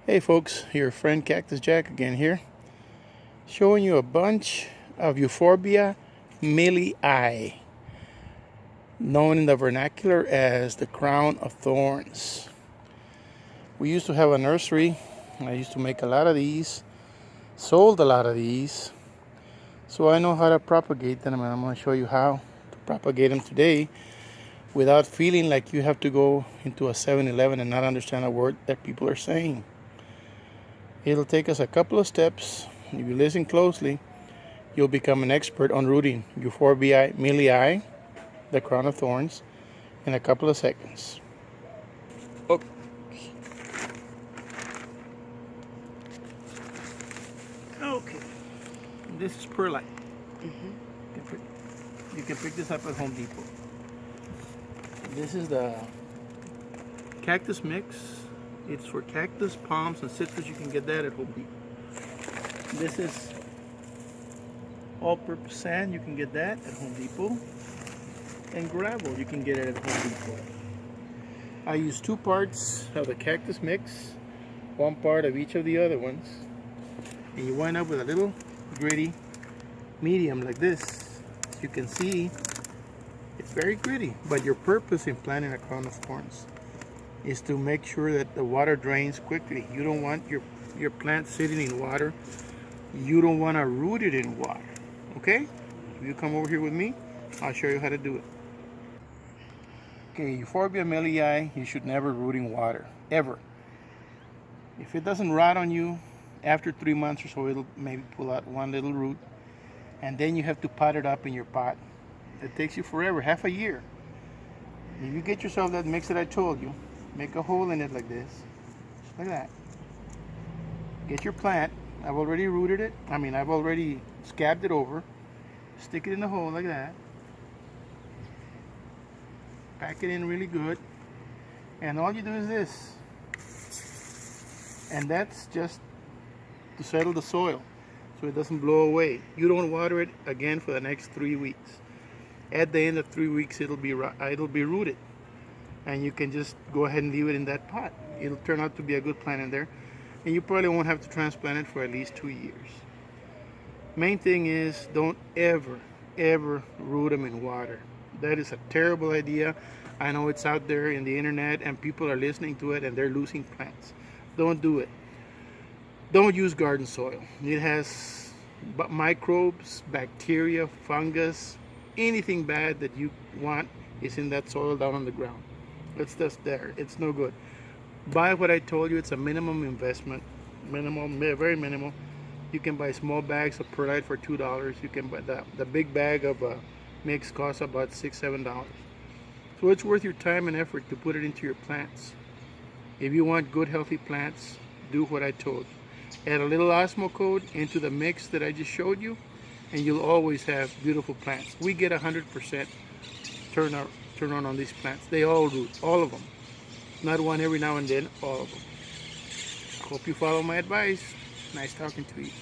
Hey folks, your friend Cactus Jack again here, showing you a bunch of Euphorbia Millii, known in the vernacular as the crown of thorns. We used to have a nursery. I used to make a lot of these, sold a lot of these, so I know how to propagate them, and I'm going to show you how to propagate them today without feeling like you have to go into a 7-Eleven and not understand a word that people are saying. It'll take us a couple of steps. If you listen closely, you'll become an expert on rooting Euphorbia Millii, the crown of thorns, in a couple of seconds. Okay. This is perlite. You can pick this up at Home Depot. This is the cactus mix. It's for cactus, palms, and citrus. You can get that at Home Depot. This is all-purpose sand. You can get that at Home Depot. And gravel, you can get it at Home Depot. I use 2 parts of the cactus mix, 1 part of each of the other ones, and you wind up with a little gritty medium like this. As you can see, it's very gritty, but your purpose in planting a crown of thorns is to make sure that the water drains quickly. You don't want your plant sitting in water. You don't want to root it in water. Okay? If you come over here with me, I'll show you how to do it. Okay, Euphorbia Millii, you should never root in water, ever. If it doesn't rot on you, after 3 months or so, it'll maybe pull out 1 little root, and then you have to pot it up in your pot. It takes you forever, half a year. If you get yourself that mix that I told you, make a hole in it like this, just like that. Get your plant. I've already rooted it. I've already scabbed it over. Stick it in the hole like that. Pack it in really good. And all you do is this. And that's just to settle the soil so it doesn't blow away. You don't water it again for the next 3 weeks. At the end of 3 weeks, it'll be rooted. And you can just go ahead and leave it in that pot. It'll turn out to be a good plant in there. And you probably won't have to transplant it for at least 2 years. Main thing is, don't ever root them in water. That is a terrible idea. I know it's out there in the internet and people are listening to it and they're losing plants. Don't do it. Don't use garden soil. It has microbes, bacteria, fungus, anything bad that you want is in that soil down on the ground. It's just there. It's no good. Buy what I told you. It's a minimum investment. Minimum, very minimal. You can buy small bags of perlite for $2. You can buy the big bag of mix costs about $6-7. So it's worth your time and effort to put it into your plants. If you want good healthy plants, do what I told you. Add a little osmocote into the mix that I just showed you, and you'll always have beautiful plants. We get 100% turn on these plants. They all root, all of them. Not one every now and then, all of them. Hope you follow my advice. Nice talking to you.